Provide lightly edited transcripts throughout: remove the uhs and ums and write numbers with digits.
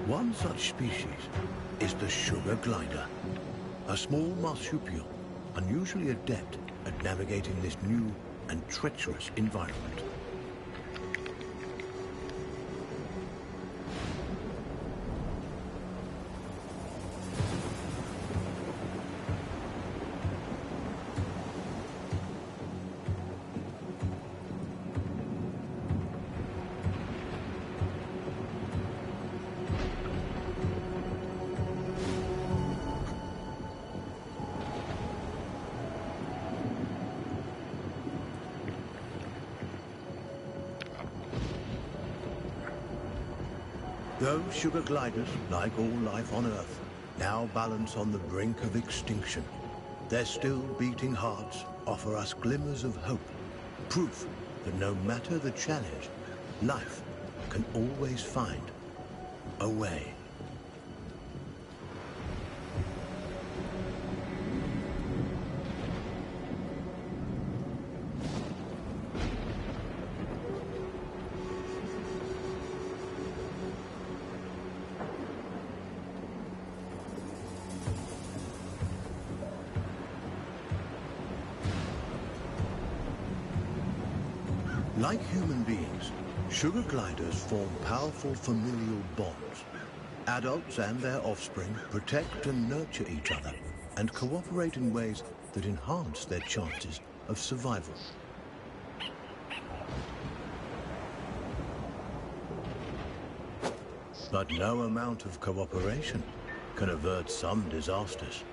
One such species is the sugar glider, a small marsupial unusually adept at navigating this new and treacherous environment. Those sugar gliders, like all life on Earth, now balance on the brink of extinction. Their still beating hearts offer us glimmers of hope, proof that no matter the challenge, life can always find a way. Like human beings, sugar gliders form powerful familial bonds. Adults and their offspring protect and nurture each other and cooperate in ways that enhance their chances of survival. But no amount of cooperation can avert some disasters.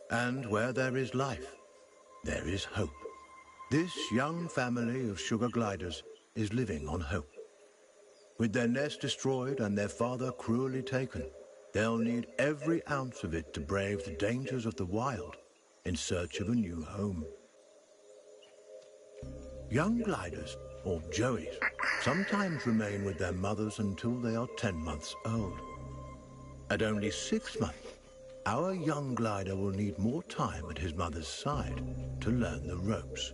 And where there is life, there is hope. This young family of sugar gliders is living on hope. With their nest destroyed and their father cruelly taken, they'll need every ounce of it to brave the dangers of the wild in search of a new home. Young gliders, or joeys, sometimes remain with their mothers until they are 10 months old. At only 6 months, our young glider will need more time at his mother's side to learn the ropes.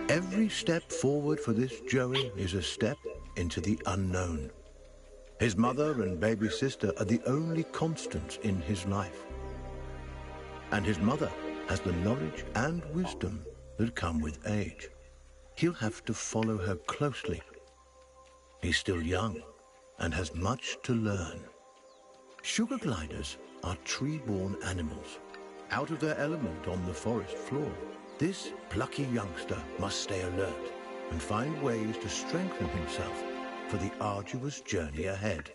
Every step forward for this joey is a step into the unknown. His mother and baby sister are the only constants in his life. And his mother has the knowledge and wisdom that come with age. He'll have to follow her closely. He's still young and has much to learn. Sugar gliders are tree-born animals. Out of their element on the forest floor, this plucky youngster must stay alert and find ways to strengthen himself for the arduous journey ahead.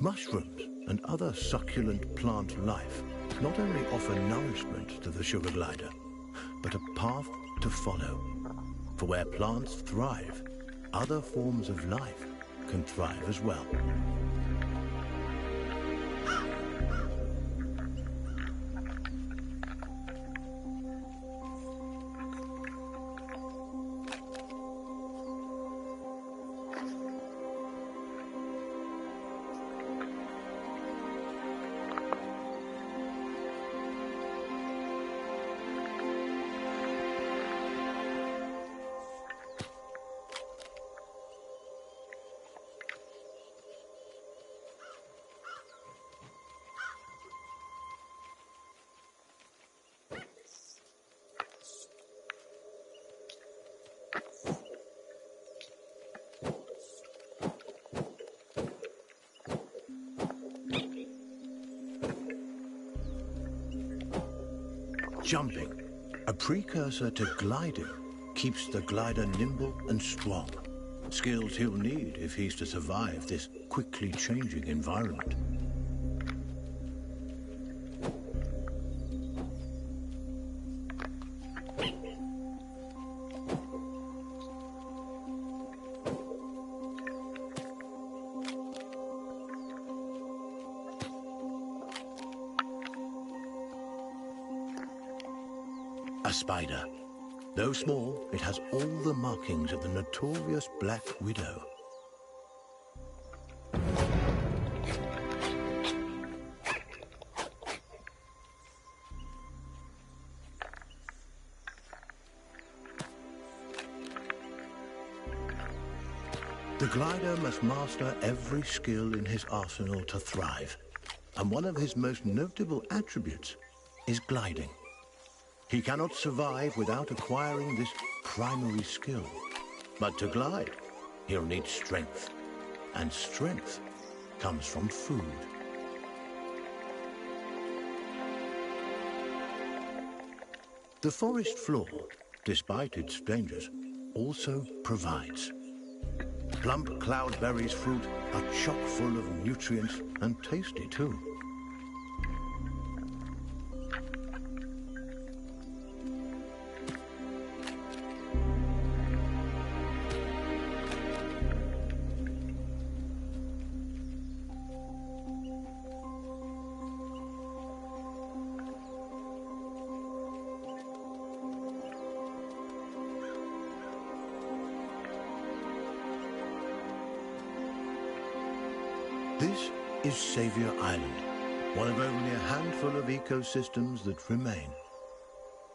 Mushrooms and other succulent plant life not only offer nourishment to the sugar glider, but a path to follow. For where plants thrive, other forms of life can thrive as well. Jumping, a precursor to gliding, keeps the glider nimble and strong. Skills he'll need if he's to survive this quickly changing environment. A spider. Though small, it has all the markings of the notorious Black Widow. The glider must master every skill in his arsenal to thrive, and one of his most notable attributes is gliding. He cannot survive without acquiring this primary skill. But to glide, he'll need strength, and strength comes from food. The forest floor, despite its dangers, also provides. Plump cloudberries fruit are chock full of nutrients and tasty too. This is Saviour Island, one of only a handful of ecosystems that remain.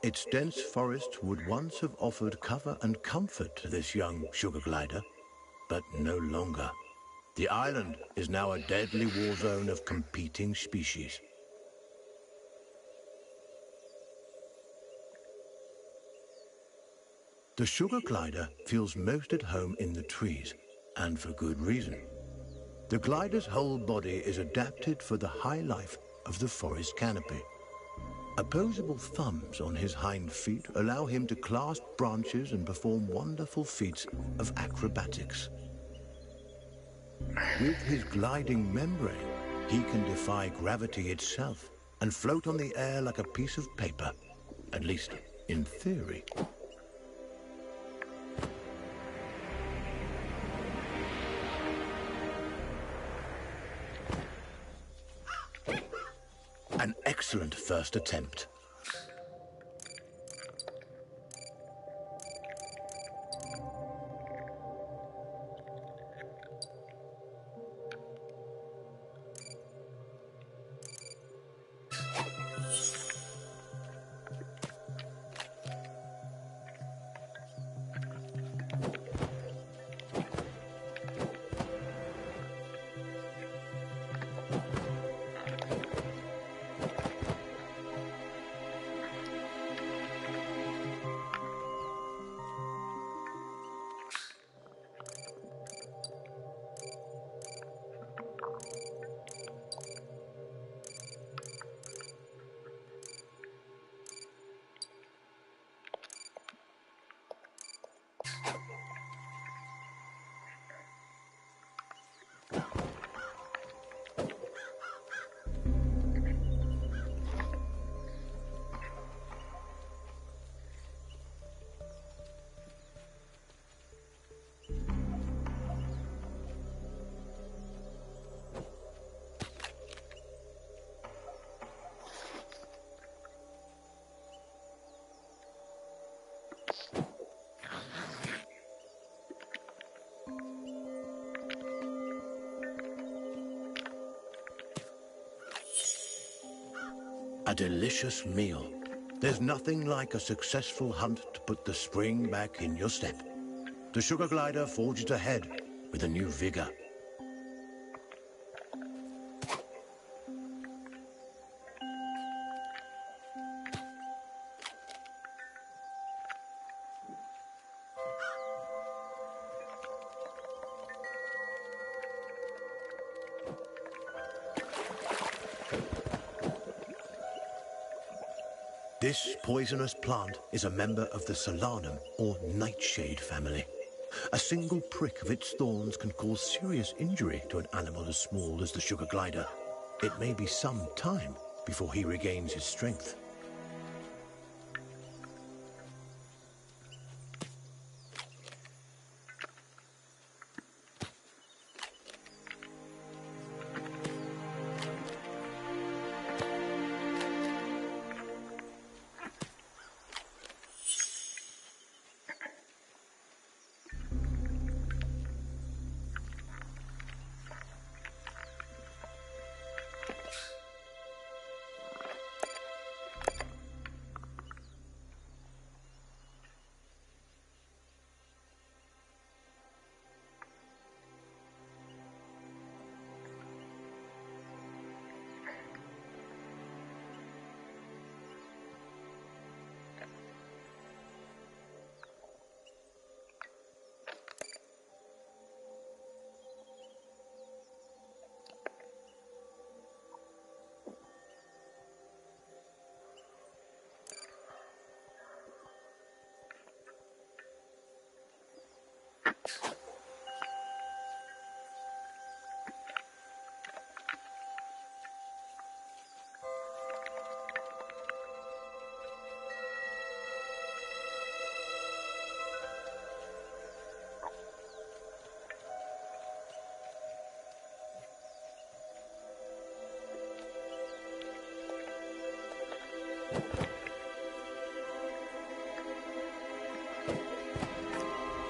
Its dense forests would once have offered cover and comfort to this young sugar glider, but no longer. The island is now a deadly war zone of competing species. The sugar glider feels most at home in the trees, and for good reason. The glider's whole body is adapted for the high life of the forest canopy. Opposable thumbs on his hind feet allow him to clasp branches and perform wonderful feats of acrobatics. With his gliding membrane, he can defy gravity itself and float on the air like a piece of paper, at least in theory. An excellent first attempt. A delicious meal. There's nothing like a successful hunt to put the spring back in your step. The sugar glider forges ahead with a new vigor. This poisonous plant is a member of the Solanum, or nightshade family. A single prick of its thorns can cause serious injury to an animal as small as the sugar glider. It may be some time before he regains his strength.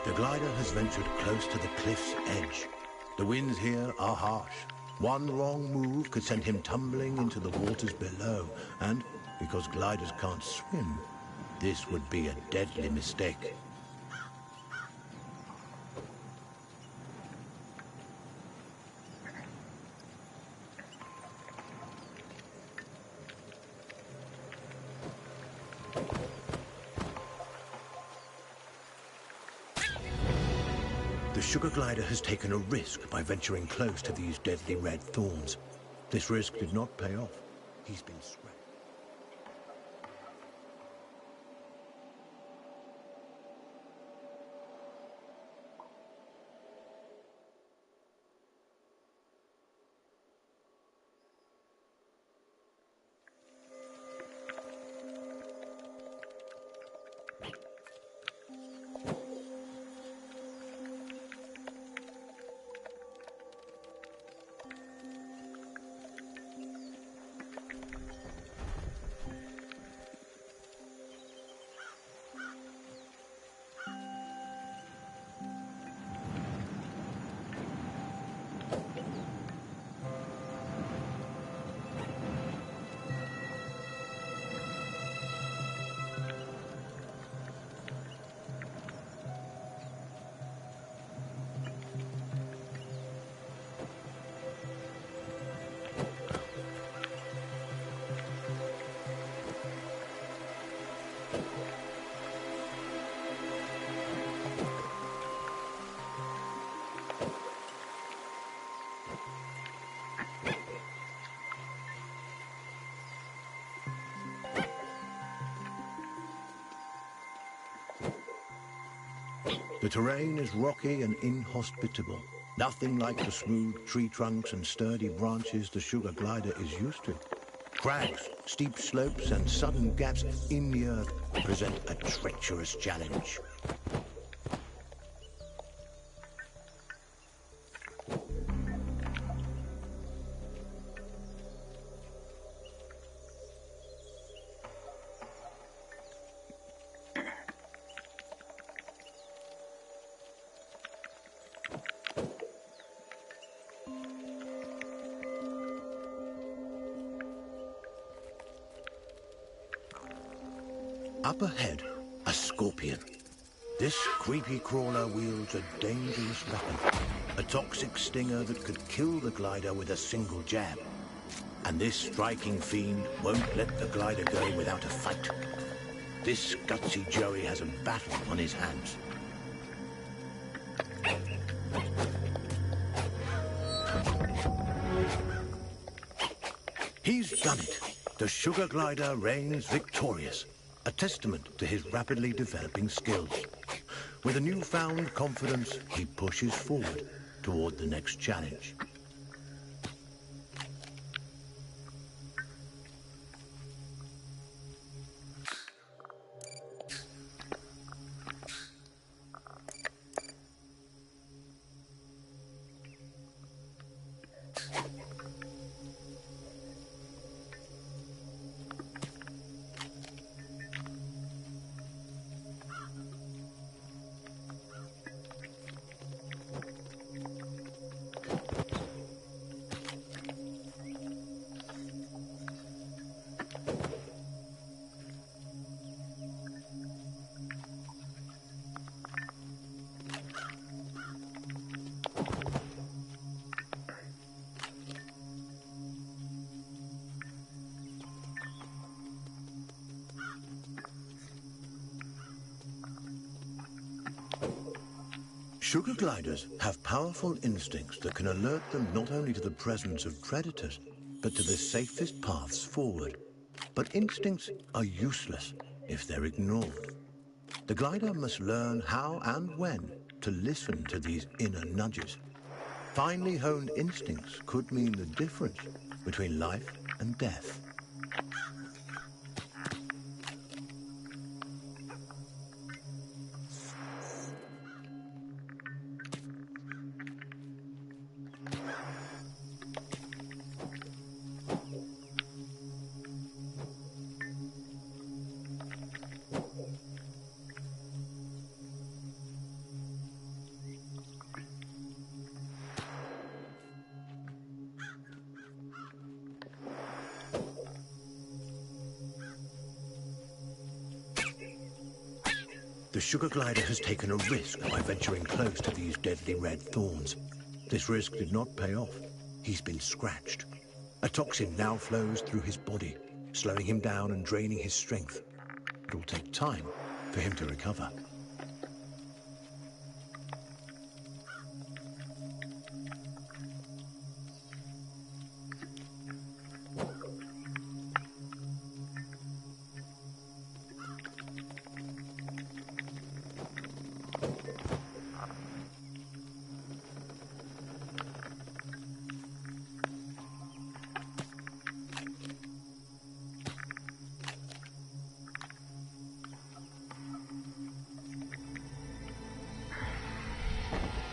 The glider has ventured close to the cliff's edge. The winds here are harsh. One wrong move could send him tumbling into the waters below, and because gliders can't swim, this would be a deadly mistake. The sugar glider has taken a risk by venturing close to these deadly red thorns. This risk did not pay off. He's been swept. The terrain is rocky and inhospitable. Nothing like the smooth tree trunks and sturdy branches the sugar glider is used to. Crags, steep slopes and sudden gaps in the earth present a treacherous challenge. Up ahead, a scorpion. This creepy crawler wields a dangerous weapon, a toxic stinger that could kill the glider with a single jab. And this striking fiend won't let the glider go without a fight. This gutsy Joey has a battle on his hands. He's done it. The sugar glider reigns victorious, a testament to his rapidly developing skills. With a newfound confidence, he pushes forward toward the next challenge. Sugar gliders have powerful instincts that can alert them not only to the presence of predators, but to the safest paths forward. But instincts are useless if they're ignored. The glider must learn how and when to listen to these inner nudges. Finely honed instincts could mean the difference between life and death. The sugar glider has taken a risk by venturing close to these deadly red thorns. This risk did not pay off. He's been scratched. A toxin now flows through his body, slowing him down and draining his strength. It will take time for him to recover.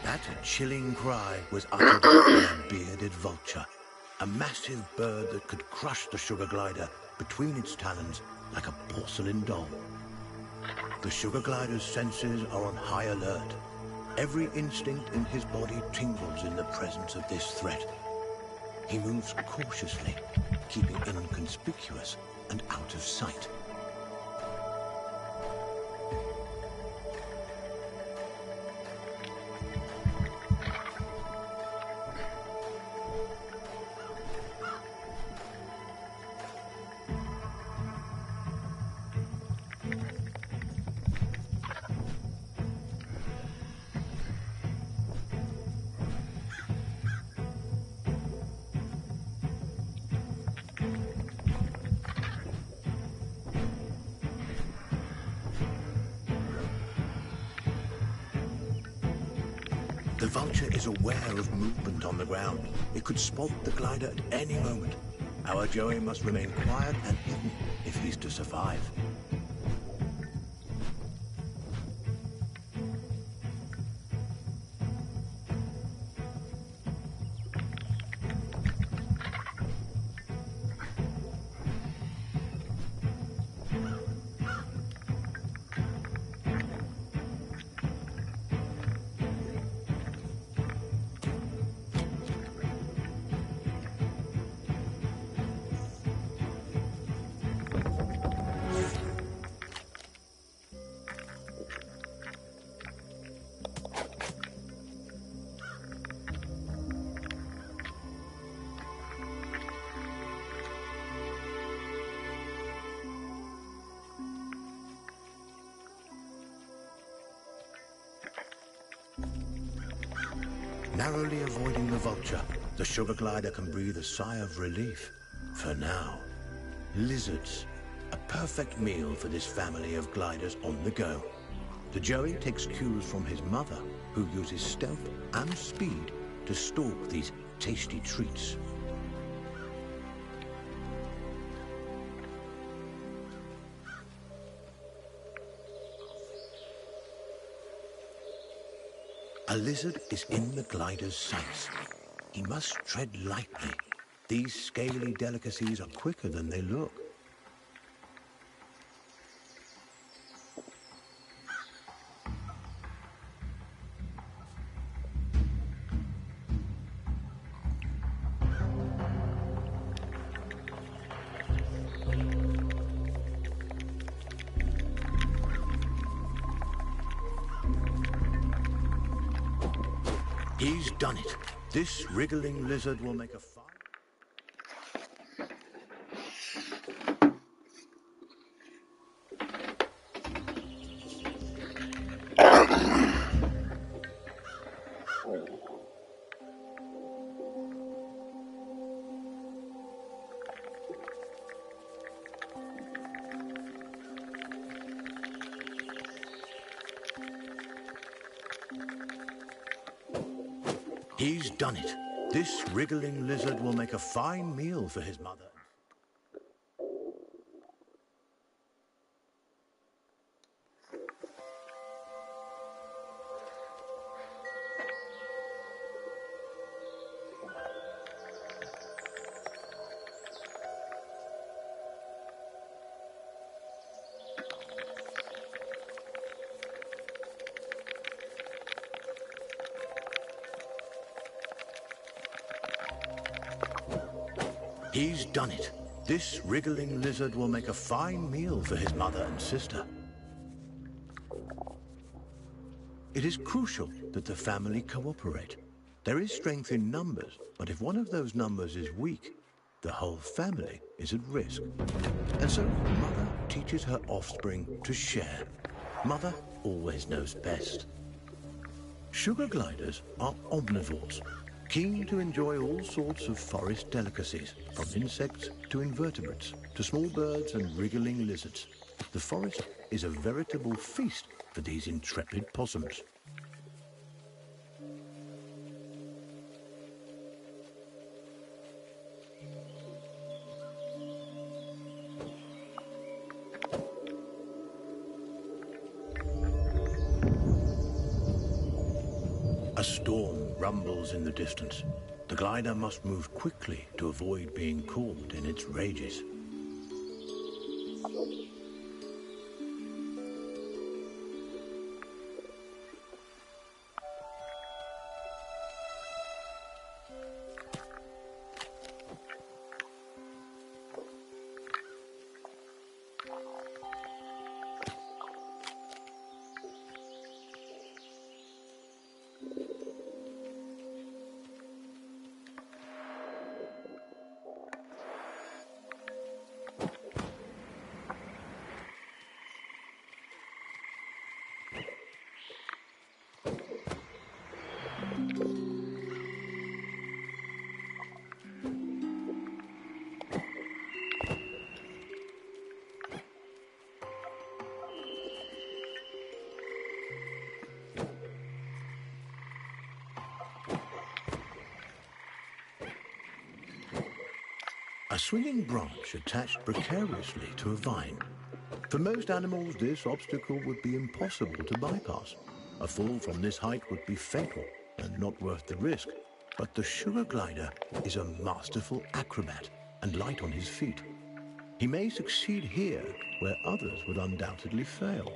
That chilling cry was uttered by a bearded vulture, a massive bird that could crush the sugar glider between its talons like a porcelain doll. The sugar glider's senses are on high alert. Every instinct in his body tingles in the presence of this threat. He moves cautiously, keeping inconspicuous and out of sight. The vulture is aware of movement on the ground. It could spot the glider at any moment. Our Joey must remain quiet and hidden if he's to survive. Narrowly avoiding the vulture, the sugar glider can breathe a sigh of relief. For now. Lizards. A perfect meal for this family of gliders on the go. The Joey takes cues from his mother, who uses stealth and speed to stalk these tasty treats. A lizard is in the glider's sights. He must tread lightly. These scaly delicacies are quicker than they look. He's done it. This wriggling lizard will make a fine... He's done it. This wriggling lizard will make a fine meal for his mother. He's done it. This wriggling lizard will make a fine meal for his mother and sister. It is crucial that the family cooperate. There is strength in numbers, but if one of those numbers is weak, the whole family is at risk. And so Mother teaches her offspring to share. Mother always knows best. Sugar gliders are omnivores, keen to enjoy all sorts of forest delicacies, from insects to invertebrates, to small birds and wriggling lizards. The forest is a veritable feast for these intrepid possums. A storm rumbles in the distance. The glider must move quickly to avoid being caught in its rages. A swinging branch attached precariously to a vine. For most animals, this obstacle would be impossible to bypass. A fall from this height would be fatal and not worth the risk. But the sugar glider is a masterful acrobat and light on his feet. He may succeed here where others would undoubtedly fail.